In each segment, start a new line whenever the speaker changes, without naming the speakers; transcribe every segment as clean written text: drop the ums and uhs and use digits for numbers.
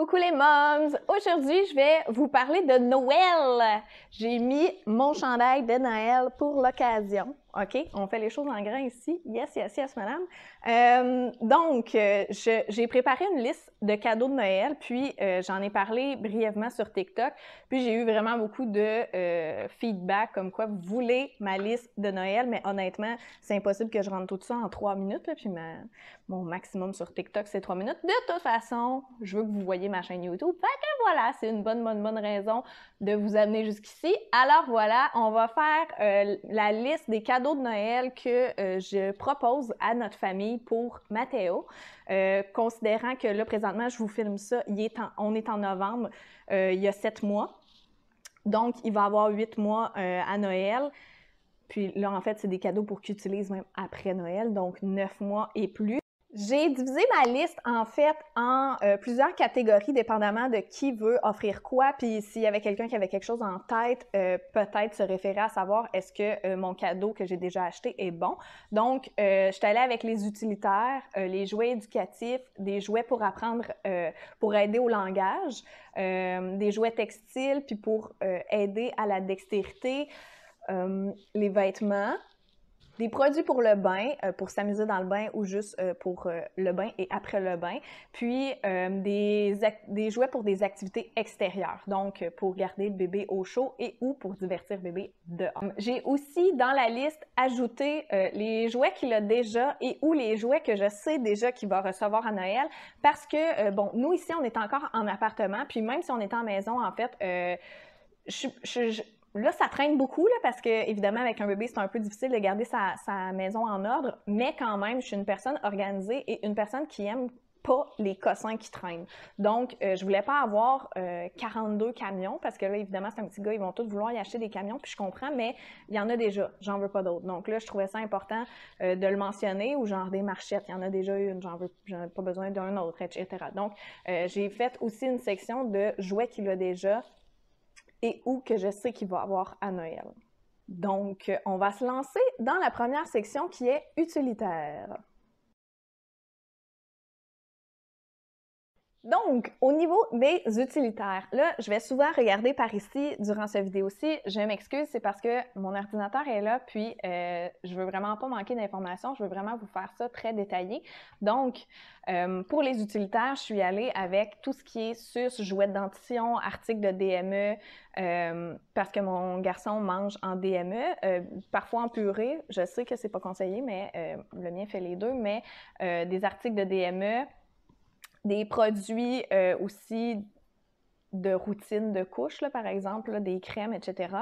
Coucou les moms! Aujourd'hui, je vais vous parler de Noël. J'ai mis mon chandail de Noël pour l'occasion. OK? On fait les choses en grand ici. Yes, yes, yes, madame. J'ai préparé une liste de cadeaux de Noël, puis j'en ai parlé brièvement sur TikTok. Puis j'ai eu vraiment beaucoup de feedback comme quoi vous voulez ma liste de Noël, mais honnêtement, c'est impossible que je rentre tout ça en 3 minutes. Là, puis mon maximum sur TikTok, c'est 3 minutes. De toute façon, je veux que vous voyez ma chaîne YouTube. Fait que voilà, c'est une bonne raison de vous amener jusqu'ici. Alors voilà, on va faire la liste des cadeaux de Noël que je propose à notre famille pour Mathéo. Considérant que là, présentement, je vous filme ça, on est en novembre, il y a 7 mois. Donc, il va avoir 8 mois à Noël. Puis là, en fait, c'est des cadeaux pour qu'il utilise même après Noël, donc 9 mois et plus. J'ai divisé ma liste, en fait, en plusieurs catégories, dépendamment de qui veut offrir quoi. Puis s'il y avait quelqu'un qui avait quelque chose en tête, peut-être se référer à savoir est-ce que mon cadeau que j'ai déjà acheté est bon. Donc, je suis allée avec les utilitaires, les jouets éducatifs, des jouets pour apprendre, pour aider au langage, des jouets textiles, puis pour aider à la dextérité, les vêtements, des produits pour le bain, pour s'amuser dans le bain ou juste pour le bain et après le bain. Puis des jouets pour des activités extérieures, donc pour garder le bébé au chaud et ou pour divertir le bébé dehors. J'ai aussi dans la liste ajouté les jouets qu'il a déjà et ou les jouets que je sais déjà qu'il va recevoir à Noël parce que, bon, nous ici, on est encore en appartement, puis même si on est en maison, en fait, là, ça traîne beaucoup, là, parce que, évidemment, avec un bébé, c'est un peu difficile de garder sa maison en ordre, mais quand même, je suis une personne organisée et une personne qui aime pas les cossins qui traînent. Donc, je voulais pas avoir 42 camions, parce que là, évidemment, c'est un petit gars, ils vont tous vouloir y acheter des camions, puis je comprends, mais il y en a déjà, j'en veux pas d'autres. Donc là, je trouvais ça important de le mentionner, ou genre des marchettes, il y en a déjà une, j'en ai pas besoin d'un autre, etc. Donc, j'ai fait aussi une section de jouets qu'il a déjà, et où que je sais qu'il va avoir à Noël. Donc, on va se lancer dans la première section qui est utilitaire. Donc, au niveau des utilitaires, là, je vais souvent regarder par ici durant cette vidéo-ci. Je m'excuse, c'est parce que mon ordinateur est là, puis je veux vraiment pas manquer d'informations. Je veux vraiment vous faire ça très détaillé. Donc, pour les utilitaires, je suis allée avec tout ce qui est suce, jouets de dentition, articles de DME, parce que mon garçon mange en DME, parfois en purée. Je sais que c'est pas conseillé, mais le mien fait les deux, mais des articles de DME, des produits aussi de routine de couche, là, par exemple, là, des crèmes, etc.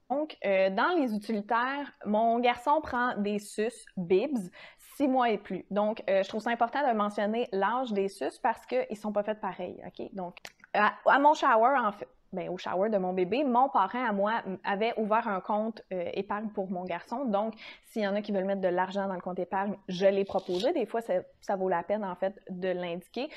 Donc, dans les utilitaires, mon garçon prend des suces Bibs 6 mois et plus. Donc, je trouve ça important de mentionner l'âge des suces parce qu'ils ne sont pas faits pareil, OK? Donc, à mon shower, en fait, ben, au shower de mon bébé, mon parrain à moi avait ouvert un compte épargne pour mon garçon. Donc, s'il y en a qui veulent mettre de l'argent dans le compte épargne, je l'ai proposé. Des fois, ça vaut la peine, en fait, de l'indiquer.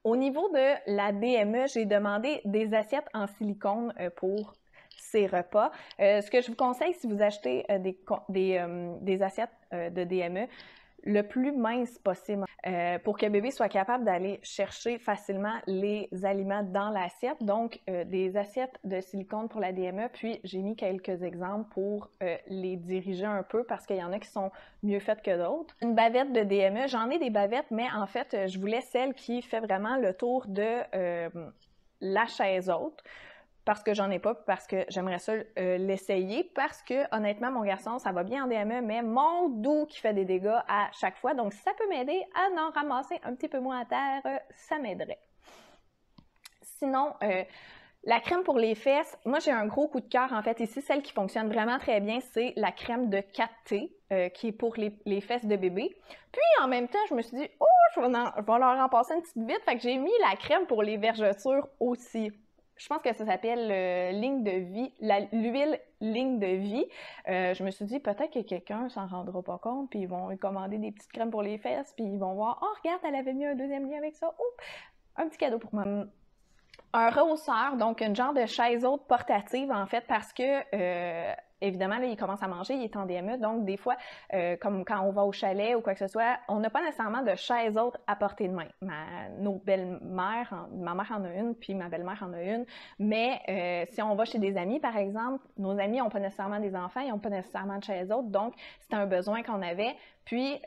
Au niveau de la DME, j'ai demandé des assiettes en silicone pour ces repas. Ce que je vous conseille, si vous achetez des assiettes de DME, le plus mince possible pour que bébé soit capable d'aller chercher facilement les aliments dans l'assiette. Donc, des assiettes de silicone pour la DME, puis j'ai mis quelques exemples pour les diriger un peu parce qu'il y en a qui sont mieux faites que d'autres. Une bavette de DME, j'en ai des bavettes, mais en fait, je voulais celle qui fait vraiment le tour de la chaise haute. Parce que j'en ai pas, parce que j'aimerais ça l'essayer, parce que honnêtement, mon garçon, ça va bien en DME, mais mon dos qui fait des dégâts à chaque fois, donc si ça peut m'aider à en ramasser un petit peu moins à terre, ça m'aiderait. Sinon, la crème pour les fesses, moi j'ai un gros coup de cœur en fait. Ici, celle qui fonctionne vraiment très bien, c'est la crème de 4T qui est pour les fesses de bébé. Puis en même temps, je me suis dit, oh, je vais leur en passer une petite vite, fait que j'ai mis la crème pour les vergetures aussi. Je pense que ça s'appelle ligne de vie, l'huile ligne de vie. Je me suis dit, peut-être que quelqu'un s'en rendra pas compte, puis ils vont commander des petites crèmes pour les fesses, puis ils vont voir, oh, regarde, elle avait mis un deuxième lien avec ça. Oh, un petit cadeau pour moi. Un rehausseur, donc une genre de chaise haute portative, en fait, parce que évidemment, là, il commence à manger, il est en DME, donc des fois, comme quand on va au chalet ou quoi que ce soit, on n'a pas nécessairement de chaise haute à portée de main. Nos belles-mères, ma mère en a une, puis ma belle-mère en a une, mais si on va chez des amis, par exemple, nos amis n'ont pas nécessairement des enfants, ils n'ont pas nécessairement de chaise haute, donc c'était un besoin qu'on avait, puis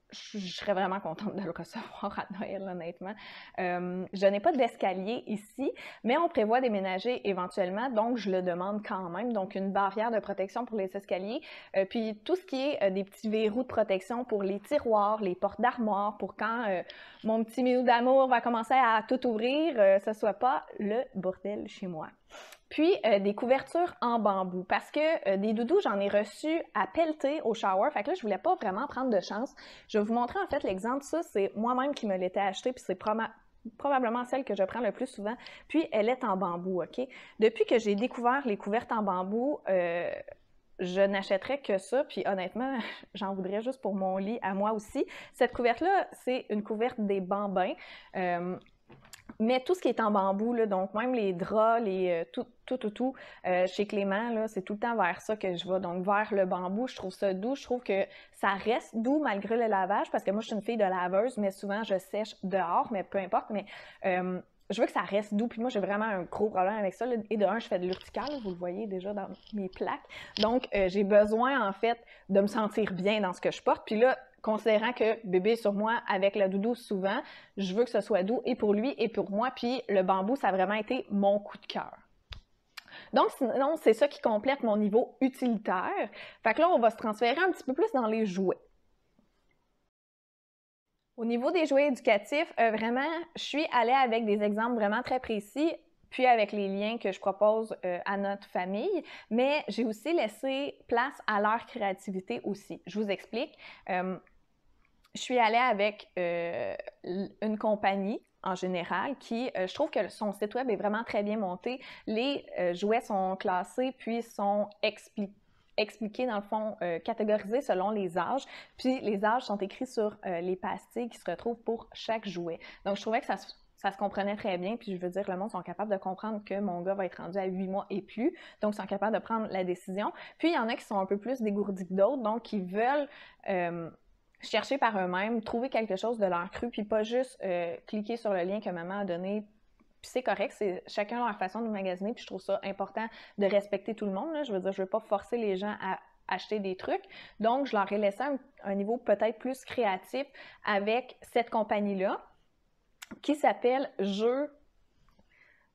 je serais vraiment contente de le recevoir à Noël, honnêtement. Je n'ai pas d'escalier ici, mais on prévoit déménager éventuellement, donc je le demande quand même. Donc, une barrière de protection pour les escaliers, puis tout ce qui est des petits verrous de protection pour les tiroirs, les portes d'armoire, pour quand mon petit minou d'amour va commencer à tout ouvrir, ce soit pas le bordel chez moi. Puis, des couvertures en bambou, parce que des doudous, j'en ai reçu à pelleter au shower. Fait que là, je voulais pas vraiment prendre de chance. Je vais vous montrer en fait l'exemple. Ça, c'est moi-même qui me l'étais acheté, puis c'est probablement celle que je prends le plus souvent. Puis, elle est en bambou, OK? Depuis que j'ai découvert les couvertes en bambou, je n'achèterais que ça, puis honnêtement, j'en voudrais juste pour mon lit à moi aussi. Cette couverte-là, c'est une couverte des bambins. Mais tout ce qui est en bambou, là, donc même les draps, tout, chez Clément, là, c'est tout le temps vers ça que je vais. Donc vers le bambou, je trouve ça doux. Je trouve que ça reste doux malgré le lavage, parce que moi, je suis une fille de laveuse, mais souvent, je sèche dehors, mais peu importe. Mais je veux que ça reste doux. Puis moi, j'ai vraiment un gros problème avec ça. Là. Et de un, je fais de l'urticale, vous le voyez déjà dans mes plaques. Donc, j'ai besoin, en fait, de me sentir bien dans ce que je porte. Puis là, considérant que bébé est sur moi avec la doudou souvent, je veux que ce soit doux et pour lui et pour moi. Puis le bambou, ça a vraiment été mon coup de cœur. Donc, sinon, c'est ça qui complète mon niveau utilitaire. Fait que là, on va se transférer un petit peu plus dans les jouets. Au niveau des jouets éducatifs, vraiment, je suis allée avec des exemples vraiment très précis, puis avec les liens que je propose à notre famille, mais j'ai aussi laissé place à leur créativité aussi. Je vous explique. Je suis allée avec une compagnie en général qui, je trouve que son site web est vraiment très bien monté. Les jouets sont classés puis sont expliqués dans le fond, catégorisés selon les âges. Puis les âges sont écrits sur les pastilles qui se retrouvent pour chaque jouet. Donc je trouvais que ça se comprenait très bien, puis je veux dire, le monde sont capables de comprendre que mon gars va être rendu à 8 mois et plus, donc ils sont capables de prendre la décision. Puis il y en a qui sont un peu plus dégourdis que d'autres, donc qui veulent chercher par eux-mêmes, trouver quelque chose de leur cru, puis pas juste cliquer sur le lien que maman a donné. Puis c'est correct, c'est chacun leur façon de magasiner, puis je trouve ça important de respecter tout le monde. Là. Je veux dire, je veux pas forcer les gens à acheter des trucs. Donc, je leur ai laissé un niveau peut-être plus créatif avec cette compagnie-là, qui s'appelle Jeux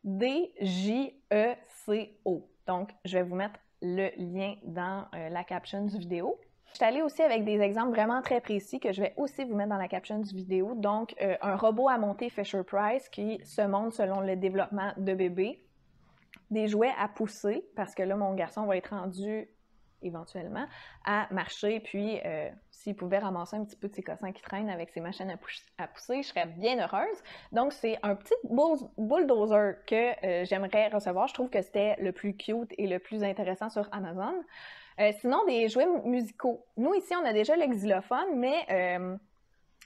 DJECO. Donc, je vais vous mettre le lien dans la caption du vidéo. Je suis allée aussi avec des exemples vraiment très précis que je vais aussi vous mettre dans la caption du vidéo. Donc, un robot à monter Fisher-Price qui se monte selon le développement de bébé. Des jouets à pousser, parce que là, mon garçon va être rendu éventuellement à marcher, puis s'il pouvait ramasser un petit peu de ses cossins qui traînent avec ses machines à pousser, je serais bien heureuse. Donc, c'est un petit bulldozer que j'aimerais recevoir. Je trouve que c'était le plus cute et le plus intéressant sur Amazon. Sinon, des jouets musicaux. Nous, ici, on a déjà le xylophone, mais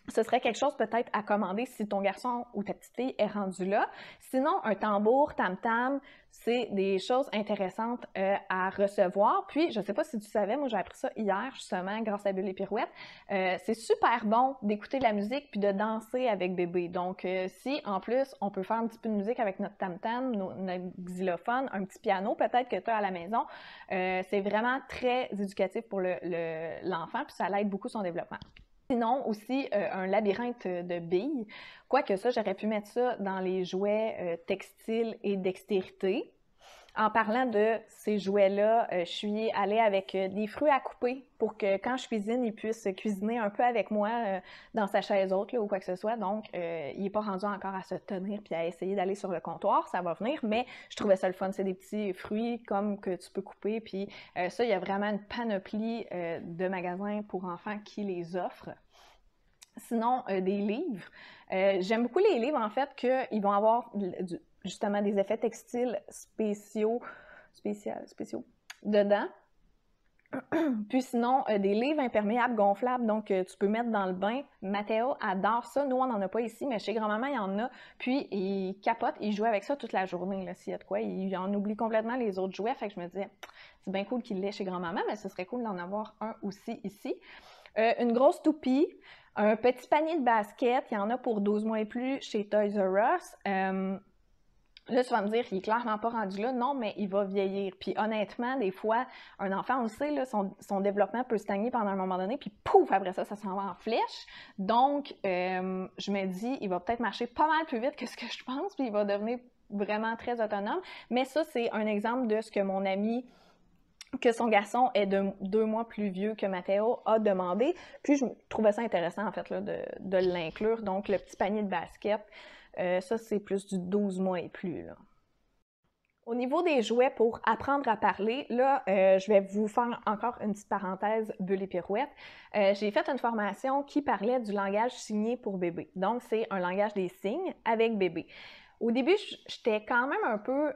ce serait quelque chose peut-être à commander si ton garçon ou ta petite fille est rendu là. Sinon, un tambour, tam-tam, c'est des choses intéressantes à recevoir. Puis, je ne sais pas si tu savais, moi j'ai appris ça hier justement grâce à Bulle et Pirouette. C'est super bon d'écouter de la musique puis de danser avec bébé. Donc, si en plus on peut faire un petit peu de musique avec notre tam-tam, notre xylophone, un petit piano peut-être que tu as à la maison, c'est vraiment très éducatif pour l'enfant puis ça l'aide beaucoup son développement. Sinon, aussi, un labyrinthe de billes. Quoique ça, j'aurais pu mettre ça dans les jouets textiles et dextérité. En parlant de ces jouets-là, je suis allée avec des fruits à couper pour que quand je cuisine, il puisse cuisiner un peu avec moi dans sa chaise haute là, ou quoi que ce soit. Donc, il n'est pas rendu encore à se tenir puis à essayer d'aller sur le comptoir. Ça va venir, mais je trouvais ça le fun. C'est des petits fruits comme que tu peux couper. Puis ça, il y a vraiment une panoplie de magasins pour enfants qui les offrent. Sinon, des livres. J'aime beaucoup les livres, en fait, qu'ils vont avoir justement des effets textiles spéciaux dedans. Puis sinon, des livres imperméables gonflables, donc tu peux mettre dans le bain. Mathéo adore ça. Nous, on n'en a pas ici, mais chez grand-maman, il y en a. Puis il capote, il joue avec ça toute la journée, là, s'il y a de quoi. Il en oublie complètement les autres jouets. Fait que je me disais, c'est bien cool qu'il l'ait chez grand-maman, mais ce serait cool d'en avoir un aussi ici. Une grosse toupie, un petit panier de basket, il y en a pour 12 mois et plus chez Toys R Us. Là, tu vas me dire, il est clairement pas rendu là. Non, mais il va vieillir. Puis honnêtement, des fois, un enfant, on le sait, là, son développement peut stagner pendant un moment donné, puis pouf, après ça s'en va en flèche. Donc, je me dis, il va peut-être marcher pas mal plus vite que ce que je pense, puis il va devenir vraiment très autonome. Mais ça, c'est un exemple de ce que mon ami, que son garçon est de 2 mois plus vieux que Mathéo, a demandé. Puis je trouvais ça intéressant, en fait, là, de l'inclure. Donc, le petit panier de basket, ça, c'est plus du 12 mois et plus, là. Au niveau des jouets pour apprendre à parler, là, je vais vous faire encore une petite parenthèse bulle et pirouette. J'ai fait une formation qui parlait du langage signé pour bébé. Donc, c'est un langage des signes avec bébé. Au début, j'étais quand même un peu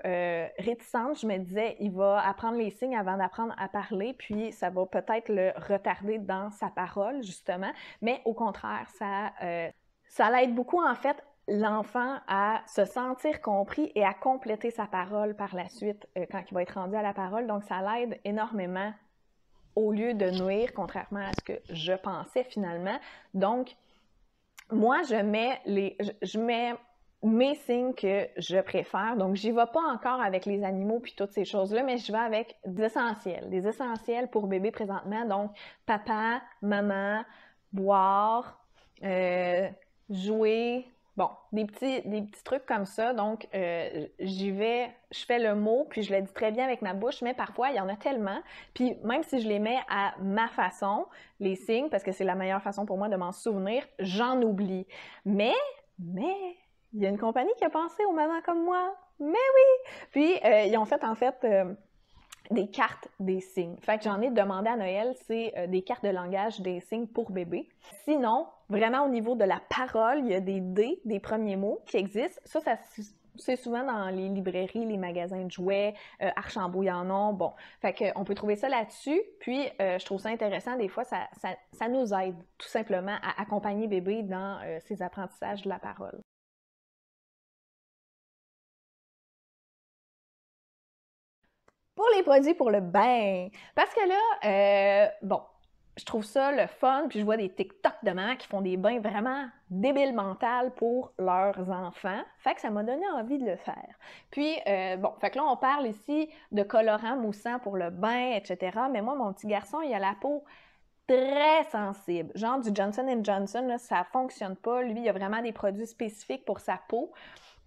réticente. Je me disais, il va apprendre les signes avant d'apprendre à parler, puis ça va peut-être le retarder dans sa parole, justement. Mais au contraire, ça l'aide beaucoup, en fait, l'enfant à se sentir compris et à compléter sa parole par la suite quand il va être rendu à la parole. Donc, ça l'aide énormément au lieu de nuire, contrairement à ce que je pensais finalement. Donc, moi, je mets mes signes que je préfère. Donc, j'y vais pas encore avec les animaux puis toutes ces choses-là, mais je vais avec des essentiels pour bébé présentement. Donc, papa, maman, boire, jouer, bon, des petits trucs comme ça. Donc, j'y vais, je fais le mot, puis je le dis très bien avec ma bouche, mais parfois, il y en a tellement. Puis, même si je les mets à ma façon, les signes, parce que c'est la meilleure façon pour moi de m'en souvenir, j'en oublie. Mais, il y a une compagnie qui a pensé aux mamans comme moi. Mais oui! Puis, ils ont fait, en fait, des cartes des signes. Fait que j'en ai demandé à Noël, c'est des cartes de langage des signes pour bébé. Sinon, vraiment au niveau de la parole, il y a des D, des premiers mots qui existent. Ça c'est souvent dans les librairies, les magasins de jouets, Archambault, il y en a. Bon, fait qu'on peut trouver ça là-dessus. Puis, je trouve ça intéressant. Des fois, ça nous aide tout simplement à accompagner bébé dans ses apprentissages de la parole. Pour les produits pour le bain. Parce que là, bon, je trouve ça le fun, puis je vois des TikTok de mamans qui font des bains vraiment débiles mentales pour leurs enfants. Fait que ça m'a donné envie de le faire. Puis, bon, fait que là, on parle ici de colorant moussant pour le bain, etc. Mais moi, mon petit garçon, il a la peau très sensible. Genre du Johnson Johnson, là, ça fonctionne pas. Lui, il a vraiment des produits spécifiques pour sa peau.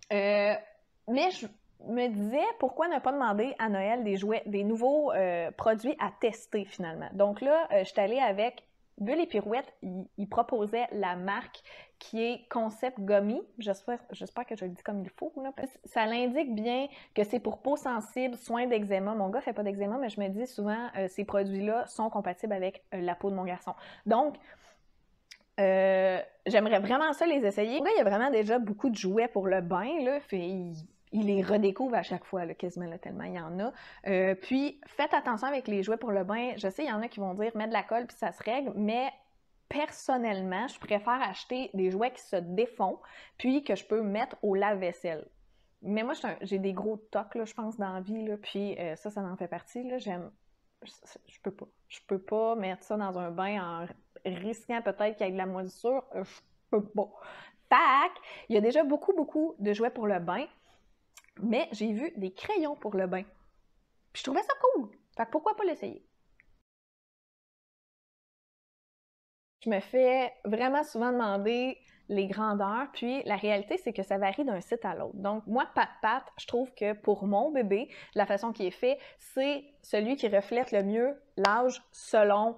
Mais je me disais, pourquoi ne pas demander à Noël des nouveaux produits à tester finalement. Donc là, je suis allée avec Bulle et Pirouette. Il proposait la marque qui est Concept Gummy. J'espère que je le dis comme il faut. Là, parce que ça l'indique bien que c'est pour peau sensible, soin d'eczéma. Mon gars fait pas d'eczéma, mais je me dis souvent, ces produits-là sont compatibles avec la peau de mon garçon. Donc, j'aimerais vraiment ça les essayer. Là, il y a vraiment déjà beaucoup de jouets pour le bain, là. Il les redécouvre à chaque fois, là, quasiment, là, tellement il y en a. Puis, faites attention avec les jouets pour le bain. Je sais, il y en a qui vont dire, mets de la colle puis ça se règle, mais personnellement, je préfère acheter des jouets qui se défont, puis que je peux mettre au lave-vaisselle. Mais moi, j'ai des gros tocs, là, je pense, dans la vie, là, puis ça en fait partie, là. Je peux pas. Je peux pas mettre ça dans un bain en risquant peut-être qu'il y ait de la moisissure. Je peux pas. Fac, il y a déjà beaucoup de jouets pour le bain, mais j'ai vu des crayons pour le bain. Puis je trouvais ça cool. Fait que pourquoi pas l'essayer? Je me fais vraiment souvent demander les grandeurs, puis la réalité, c'est que ça varie d'un site à l'autre. Donc, moi, Pat, je trouve que pour mon bébé, la façon qui est fait, c'est celui qui reflète le mieux l'âge selon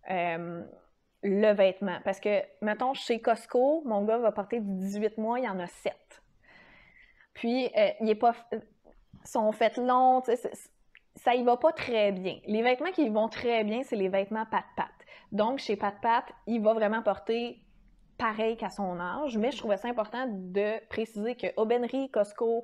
le vêtement. Parce que, mettons, chez Costco, mon gars va porter du 18 mois, il y en a 7. Puis, il est pas... sont faits longs, ça y va pas très bien. Les vêtements qui vont très bien, c'est les vêtements Pat. Donc, chez Pat, il va vraiment porter pareil qu'à son âge, mais je trouvais ça important de préciser que Aubainerie, Costco,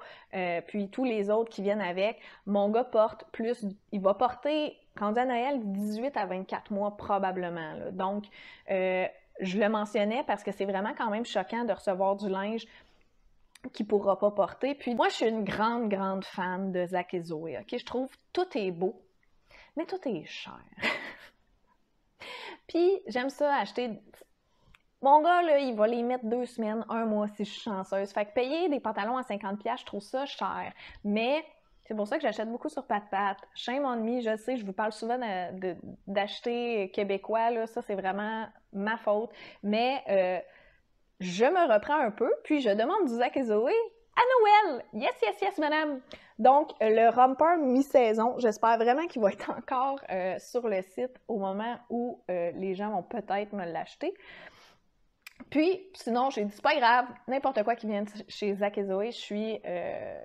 puis tous les autres qui viennent avec, mon gars porte plus, il va porter rendu à Noël, 18 à 24 mois probablement, là. Donc, je le mentionnais parce que c'est vraiment quand même choquant de recevoir du linge qu'il ne pourra pas porter. Puis moi, je suis une grande, grande fan de Zach et Zoé, OK? Je trouve tout est beau, mais tout est cher. Puis j'aime ça acheter... Mon gars, là, il va les mettre 2 semaines, 1 mois si je suis chanceuse. Fait que payer des pantalons à 50$, je trouve ça cher. Mais c'est pour ça que j'achète beaucoup sur PatPat. Shame on me, je sais, je vous parle souvent d'acheter québécois, là, ça c'est vraiment ma faute. Mais je me reprends un peu, puis je demande du Zach et Zoé à Noël! Yes, yes, yes, madame! Donc, le romper mi-saison, j'espère vraiment qu'il va être encore sur le site au moment où les gens vont peut-être me l'acheter. Puis, sinon, j'ai dit, c'est pas grave, n'importe quoi qui vient chez Zach et Zoé, je suis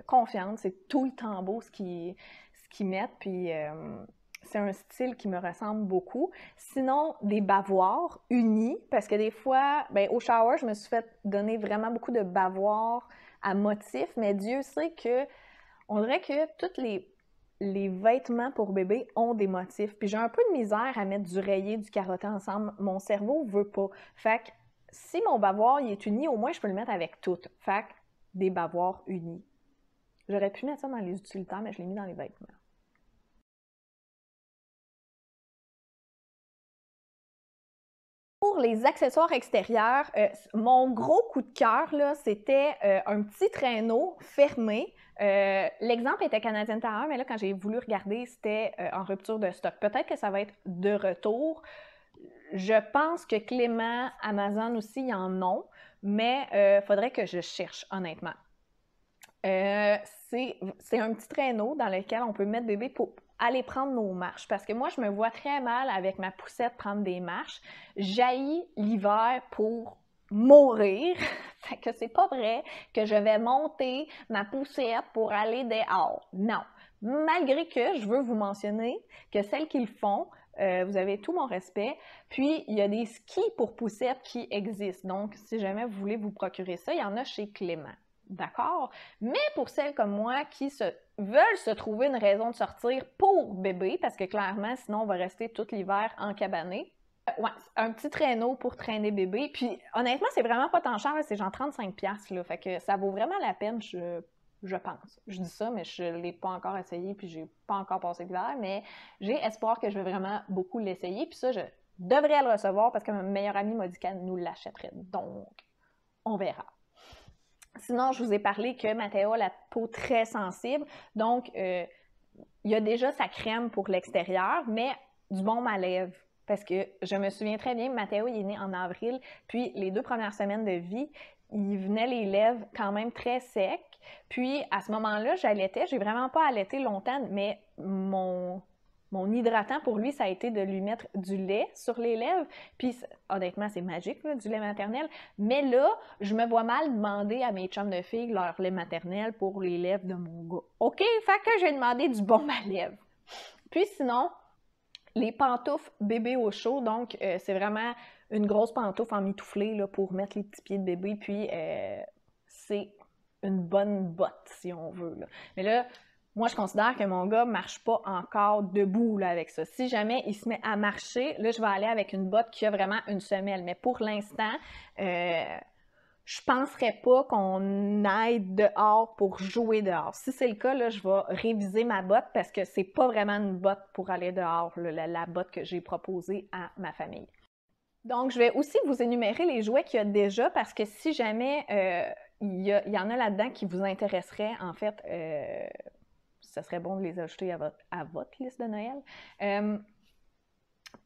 confiante, c'est tout le temps beau ce qu'ils mettent, puis c'est un style qui me ressemble beaucoup. Sinon, des bavoirs unis, parce que des fois, ben, au shower, je me suis fait donner vraiment beaucoup de bavoirs à motifs, mais Dieu sait que, on dirait que tous les vêtements pour bébé ont des motifs. Puis j'ai un peu de misère à mettre du rayé, du carotté ensemble. Mon cerveau veut pas. Fait que si mon bavoir il est uni, au moins je peux le mettre avec tout. Fait que des bavoirs unis. J'aurais pu mettre ça dans les utilitaires, mais je l'ai mis dans les vêtements. Pour les accessoires extérieurs, mon gros coup de cœur, là, c'était un petit traîneau fermé. L'exemple était Canadian Tire, mais là, quand j'ai voulu regarder, c'était en rupture de stock. Peut-être que ça va être de retour. Je pense que Clément, Amazon aussi, ils en ont, mais il faudrait que je cherche, honnêtement. C'est un petit traîneau dans lequel on peut mettre bébé pour aller prendre nos marches. Parce que moi, je me vois très mal avec ma poussette prendre des marches. J'haïs l'hiver pour mourir. Fait que c'est pas vrai que je vais monter ma poussette pour aller dehors. Non. Malgré que je veux vous mentionner que celles qui le font, vous avez tout mon respect. Puis, il y a des skis pour poussettes qui existent. Donc, si jamais vous voulez vous procurer ça, il y en a chez Clément. D'accord? Mais pour celles comme moi qui veulent se trouver une raison de sortir pour bébé, parce que clairement, sinon, on va rester tout l'hiver encabané. Ouais, un petit traîneau pour traîner bébé. Puis honnêtement, c'est vraiment pas tant cher, c'est genre 35$, là. Fait que ça vaut vraiment la peine, je pense. Je dis ça, mais je l'ai pas encore essayé, puis j'ai pas encore passé l'hiver, mais j'ai espoir que je vais vraiment beaucoup l'essayer. Puis ça, je devrais le recevoir parce que ma meilleure amie m'a dit qu'elle nous l'achèterait. Donc, on verra. Sinon, je vous ai parlé que Mathéo a la peau très sensible, donc il y a déjà sa crème pour l'extérieur, mais du baume à lèvres. Parce que je me souviens très bien, Mathéo il est né en avril, puis les 2 premières semaines de vie, il venait les lèvres quand même très secs. Puis à ce moment-là, j'allaitais, j'ai vraiment pas allaité longtemps, mais mon hydratant pour lui, ça a été de lui mettre du lait sur les lèvres. Puis honnêtement, c'est magique, là, du lait maternel. Mais là, je me vois mal demander à mes chums de filles leur lait maternel pour les lèvres de mon gars. OK, fait que j'ai demandé du baume à lèvres. Puis sinon, les pantoufles bébé au chaud, donc c'est vraiment une grosse pantoufle en mitouflé là, pour mettre les petits pieds de bébé, puis c'est une bonne botte, si on veut. Là. Mais là, moi, je considère que mon gars ne marche pas encore debout là, avec ça. Si jamais il se met à marcher, là, je vais aller avec une botte qui a vraiment une semelle. Mais pour l'instant, je ne penserais pas qu'on aille dehors pour jouer dehors. Si c'est le cas, là, je vais réviser ma botte parce que c'est pas vraiment une botte pour aller dehors, là, la botte que j'ai proposée à ma famille. Donc, je vais aussi vous énumérer les jouets qu'il y a déjà parce que si jamais il y en a là-dedans qui vous intéresseraient, en fait, ce serait bon de les ajouter à votre liste de Noël.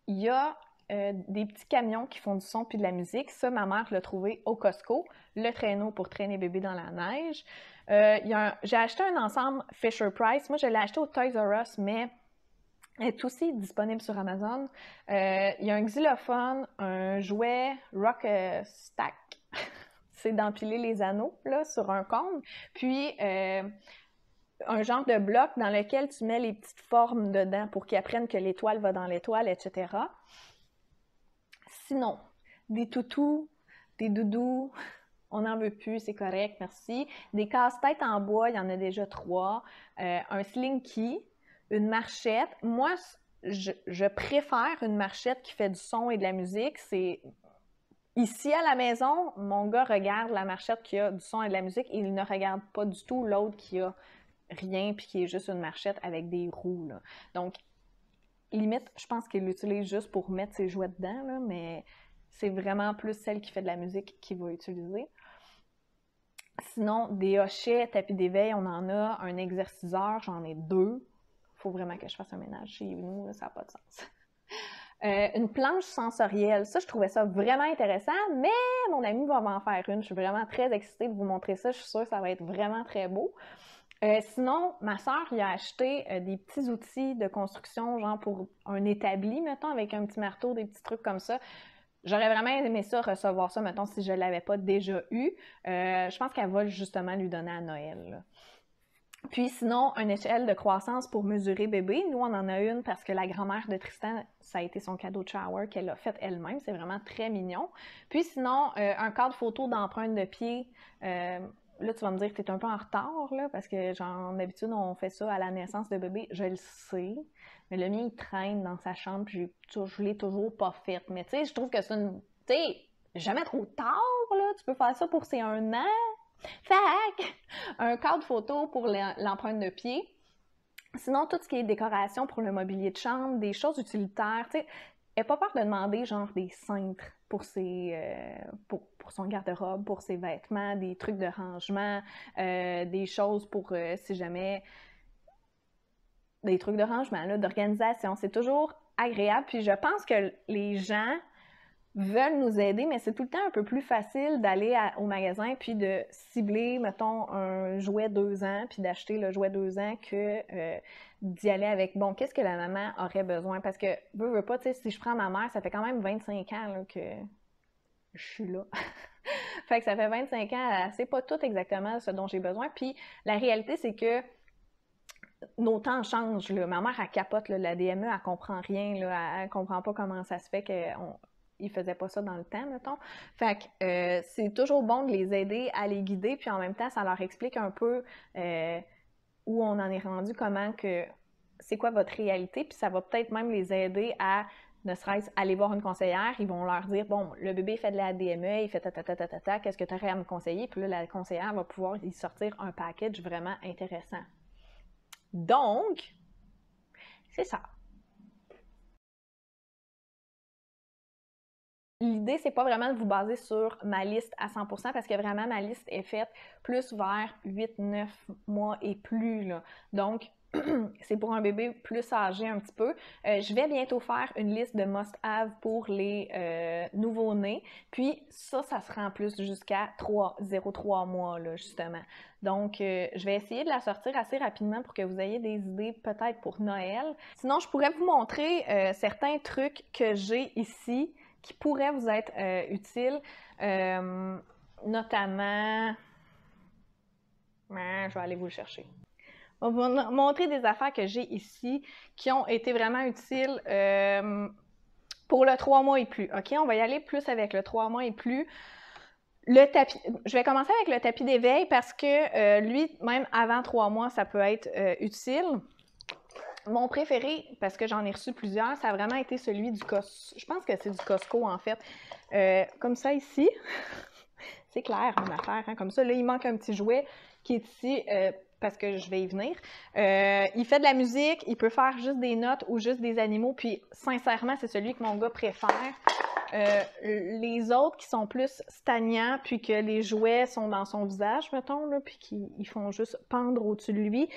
Il y a des petits camions qui font du son puis de la musique. Ça, ma mère l'a trouvé au Costco. Le traîneau pour traîner bébé dans la neige. J'ai acheté un ensemble Fisher-Price. Moi, je l'ai acheté au Toys R Us, mais elle est aussi disponible sur Amazon. Il y a un xylophone, un jouet Rock Stack. C'est d'empiler les anneaux là, sur un cône. Puis, un genre de bloc dans lequel tu mets les petites formes dedans pour qu'ils apprennent que l'étoile va dans l'étoile, etc. Sinon, des toutous, des doudous, on n'en veut plus, c'est correct, merci. Des casse-têtes en bois, il y en a déjà 3. Un slinky, une marchette. Moi, je préfère une marchette qui fait du son et de la musique. C'est ici à la maison, mon gars regarde la marchette qui a du son et de la musique et il ne regarde pas du tout l'autre qui a rien puis qui est juste une marchette avec des roues, là. Donc, limite, je pense qu'il l'utilise juste pour mettre ses jouets dedans, là, mais c'est vraiment plus celle qui fait de la musique qu'il va utiliser. Sinon, des hochets, tapis d'éveil, on en a. Un exerciceur, j'en ai 2. Faut vraiment que je fasse un ménage chez nous, là, ça n'a pas de sens. Une planche sensorielle, ça, je trouvais ça vraiment intéressant, mais mon ami va m'en faire une. Je suis vraiment très excitée de vous montrer ça. Je suis sûre que ça va être vraiment très beau. Sinon, ma soeur lui a acheté des petits outils de construction, genre pour un établi, mettons, avec un petit marteau, des petits trucs comme ça. J'aurais vraiment aimé ça, recevoir ça, mettons, si je ne l'avais pas déjà eu. Je pense qu'elle va justement lui donner à Noël, là. Puis sinon, une échelle de croissance pour mesurer bébé. Nous, on en a une parce que la grand-mère de Tristan, ça a été son cadeau de shower qu'elle a fait elle-même. C'est vraiment très mignon. Puis sinon, un cadre photo d'empreinte de pied. Là, tu vas me dire que tu es un peu en retard, là, parce que, genre, d'habitude, on fait ça à la naissance de bébé. Je le sais. Mais le mien, il traîne dans sa chambre, puis je l'ai toujours pas fait. Mais tu sais, je trouve que c'est une... Tu sais, jamais trop tard, là. Tu peux faire ça pour ses 1 an. Fait un cadre photo pour l'empreinte de pied. Sinon, tout ce qui est décoration pour le mobilier de chambre, des choses utilitaires, tu sais, n'aie pas peur de demander genre des cintres pour son garde-robe, pour ses vêtements, des trucs de rangement, des choses pour si jamais des trucs de rangement, là, d'organisation. C'est toujours agréable. Puis je pense que les gens veulent nous aider, mais c'est tout le temps un peu plus facile d'aller au magasin puis de cibler, mettons, un jouet 2 ans puis d'acheter le jouet 2 ans que d'y aller avec, bon, qu'est-ce que la maman aurait besoin? Parce que, veux pas, tu sais, si je prends ma mère, ça fait quand même 25 ans là, que je suis là. Fait que ça fait 25 ans, elle sait pas tout exactement ce dont j'ai besoin. Puis la réalité, c'est que nos temps changent, là. Ma mère, elle capote, là, la DME, elle comprend rien, là, elle comprend pas comment ça se fait qu'ils faisaient pas ça dans le temps, mettons. Fait que c'est toujours bon de les aider à les guider, puis en même temps, ça leur explique un peu où on en est rendu, comment que c'est quoi votre réalité, puis ça va peut-être même les aider à ne serait-ce aller voir une conseillère, ils vont leur dire, bon, le bébé fait de la DME, il fait ta, qu'est-ce que tu aurais à me conseiller? Puis là, la conseillère va pouvoir y sortir un package vraiment intéressant. Donc, c'est ça. L'idée, c'est pas vraiment de vous baser sur ma liste à 100% parce que vraiment, ma liste est faite plus vers 8-9 mois et plus, là. Donc, c'est pour un bébé plus âgé un petit peu. Je vais bientôt faire une liste de must-have pour les nouveau-nés. Puis ça sera en plus jusqu'à 0,3 mois, là, justement. Donc, je vais essayer de la sortir assez rapidement pour que vous ayez des idées peut-être pour Noël. Sinon, je pourrais vous montrer certains trucs que j'ai ici qui pourraient vous être utiles, notamment... Je vais aller vous le chercher. On va vous montrer des affaires que j'ai ici qui ont été vraiment utiles pour le 3 mois et plus. OK, on va y aller plus avec le 3 mois et plus. Le tapis, je vais commencer avec le tapis d'éveil parce que lui, même avant 3 mois, ça peut être utile. Mon préféré, parce que j'en ai reçu plusieurs, ça a vraiment été celui du Costco. Je pense que c'est du Costco, en fait. Comme ça, ici. C'est clair, une affaire, hein, comme ça. Là, il manque un petit jouet qui est ici parce que je vais y venir. Il fait de la musique, il peut faire juste des notes ou juste des animaux, puis sincèrement, c'est celui que mon gars préfère. Les autres qui sont plus stagnants, puis que les jouets sont dans son visage, mettons, là, puis qu'ils font juste pendre au-dessus de lui,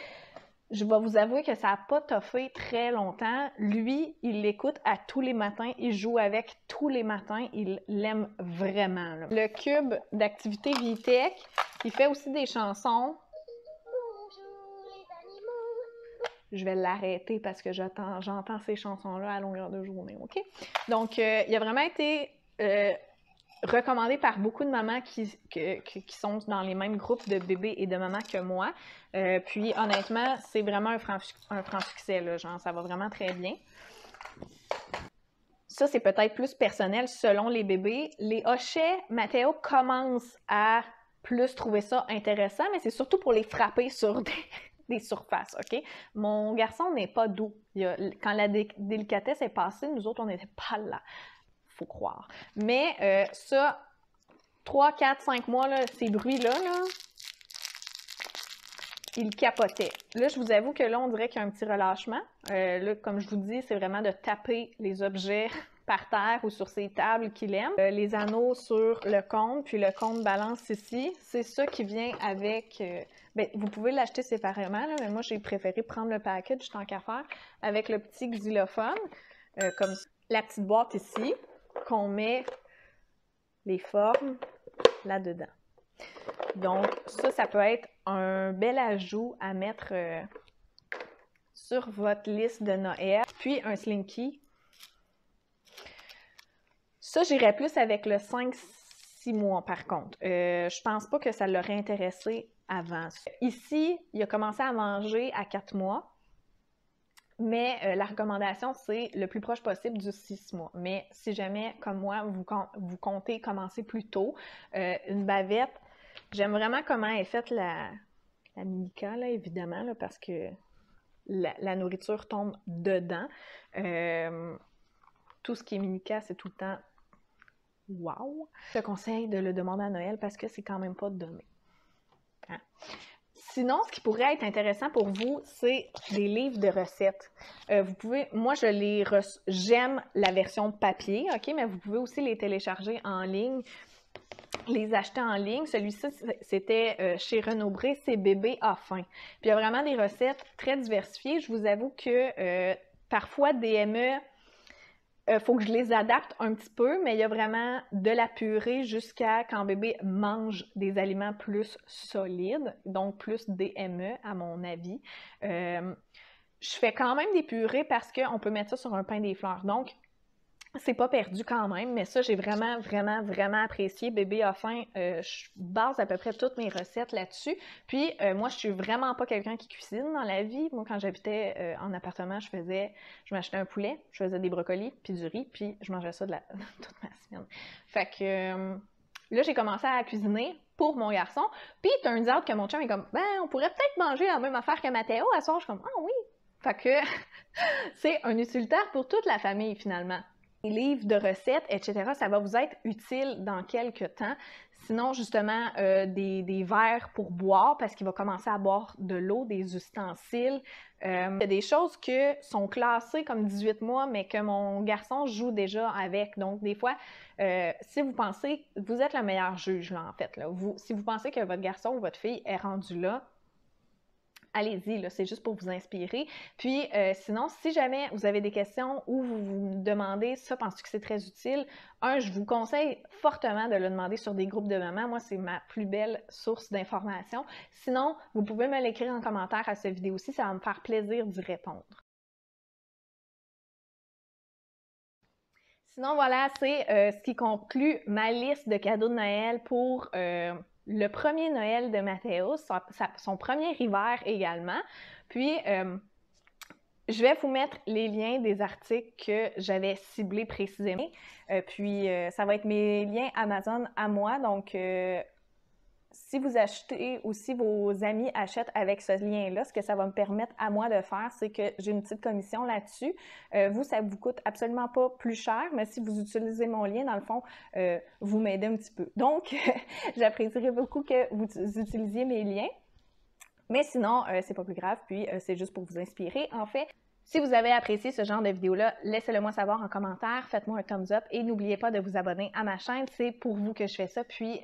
je vais vous avouer que ça n'a pas toffé très longtemps. Lui, il l'écoute à tous les matins, il joue avec tous les matins, il l'aime vraiment, là. Le cube d'activité Vitech, il fait aussi des chansons. Je vais l'arrêter parce que j'entends ces chansons-là à longueur de journée, OK? Donc, il a vraiment été recommandé par beaucoup de mamans qui sont dans les mêmes groupes de bébés et de mamans que moi. Puis, honnêtement, c'est vraiment un franc succès, là, genre, ça va vraiment très bien. Ça, c'est peut-être plus personnel selon les bébés. Les hochets, Mathéo commence à plus trouver ça intéressant, mais c'est surtout pour les frapper sur des surfaces, OK? Mon garçon n'est pas doux. Quand la délicatesse est passée, nous autres, on n'était pas là. Faut croire. Mais ça, 3, 4, 5 mois, là, ces bruits-là, là, il capotait. Là, je vous avoue que là, on dirait qu'il y a un petit relâchement. Là, comme je vous dis, c'est vraiment de taper les objets par terre ou sur ces tables qu'il aime. Les anneaux sur le cône, puis le cône balance ici. C'est ça qui vient avec... bien, vous pouvez l'acheter séparément, là, mais moi, j'ai préféré prendre le package tant qu'à faire avec le petit xylophone, comme la petite boîte ici, qu'on met les formes là-dedans. Donc, ça peut être un bel ajout à mettre sur votre liste de Noël. Puis, un Slinky. Ça, j'irais plus avec le 5-6 mois, par contre. Je pense pas que ça l'aurait intéressé avant. Ici, il a commencé à manger à 4 mois. Mais la recommandation, c'est le plus proche possible du 6 mois. Mais si jamais, comme moi, vous comptez commencer plus tôt, une bavette, j'aime vraiment comment est faite la Milka, là, évidemment, là, parce que la nourriture tombe dedans. Tout ce qui est Milka, c'est tout le temps wow! Je te conseille de le demander à Noël parce que c'est quand même pas donné. Hein? Sinon, ce qui pourrait être intéressant pour vous, c'est des livres de recettes. Vous pouvez, moi, j'aime la version papier, OK, mais vous pouvez aussi les télécharger en ligne, les acheter en ligne. Celui-ci, c'était chez Renaud-Bré, c'est Bébé a faim. Puis il y a vraiment des recettes très diversifiées. Je vous avoue que parfois, DME, faut que je les adapte un petit peu, mais il y a vraiment de la purée jusqu'à quand bébé mange des aliments plus solides, donc plus DME à mon avis. Je fais quand même des purées parce qu'on peut mettre ça sur un pain des fleurs, donc c'est pas perdu quand même, mais ça, j'ai vraiment, vraiment, vraiment apprécié. Bébé a faim, je base à peu près toutes mes recettes là-dessus. Puis, moi, je suis vraiment pas quelqu'un qui cuisine dans la vie. Moi, quand j'habitais en appartement, je m'achetais un poulet, je faisais des brocolis, puis du riz, puis je mangeais ça toute ma semaine. Fait que là, j'ai commencé à cuisiner pour mon garçon. Puis, turns out que mon chum est comme, ben, on pourrait peut-être manger la même affaire que Mathéo. À soir, je suis comme, ah oui! Fait que c'est un utilitaire pour toute la famille, finalement. Les livres de recettes, etc., ça va vous être utile dans quelques temps. Sinon, justement, des verres pour boire, parce qu'il va commencer à boire de l'eau, des ustensiles. Il y a des choses qui sont classées comme 18 mois, mais que mon garçon joue déjà avec. Donc, des fois, si vous pensez, vous êtes le meilleur juge, là, en fait. Là. Si vous pensez que votre garçon ou votre fille est rendu là, allez-y, là, c'est juste pour vous inspirer. Puis, sinon, si jamais vous avez des questions ou vous me demandez ça, penses-tu que c'est très utile? Je vous conseille fortement de le demander sur des groupes de mamans. Moi, c'est ma plus belle source d'information. Sinon, vous pouvez me l'écrire en commentaire à cette vidéo-ci. Ça va me faire plaisir d'y répondre. Sinon, voilà, c'est ce qui conclut ma liste de cadeaux de Noël pour le premier Noël de Mathéo, son premier hiver également. Puis, je vais vous mettre les liens des articles que j'avais ciblés précisément. Puis, ça va être mes liens Amazon à moi. Donc, si vous achetez ou si vos amis achètent avec ce lien-là, ce que ça va me permettre à moi de faire, c'est que j'ai une petite commission là-dessus. Vous, ça vous coûte absolument pas plus cher, mais si vous utilisez mon lien, dans le fond, vous m'aidez un petit peu. Donc, j'apprécierais beaucoup que vous utilisiez mes liens. Mais sinon, c'est pas plus grave, puis c'est juste pour vous inspirer. En fait, si vous avez apprécié ce genre de vidéo-là, laissez-le moi savoir en commentaire, faites-moi un thumbs up et n'oubliez pas de vous abonner à ma chaîne, c'est pour vous que je fais ça, puis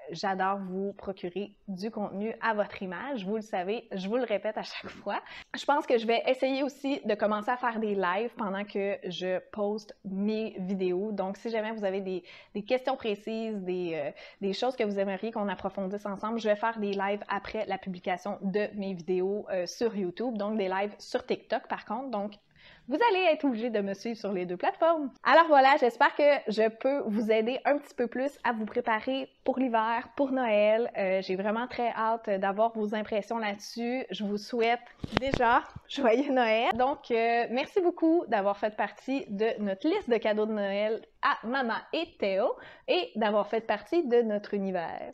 j'adore vous procurer du contenu à votre image, vous le savez, je vous le répète à chaque fois. Je pense que je vais essayer aussi de commencer à faire des lives pendant que je poste mes vidéos, donc si jamais vous avez des questions précises, des choses que vous aimeriez qu'on approfondisse ensemble, je vais faire des lives après la publication de mes vidéos sur YouTube, donc des lives sur TikTok par contre. Donc, vous allez être obligé de me suivre sur les deux plateformes. Alors voilà, j'espère que je peux vous aider un petit peu plus à vous préparer pour l'hiver, pour Noël. J'ai vraiment très hâte d'avoir vos impressions là-dessus. Je vous souhaite déjà joyeux Noël. Donc, merci beaucoup d'avoir fait partie de notre liste de cadeaux de Noël à Maman et Théo et d'avoir fait partie de notre univers.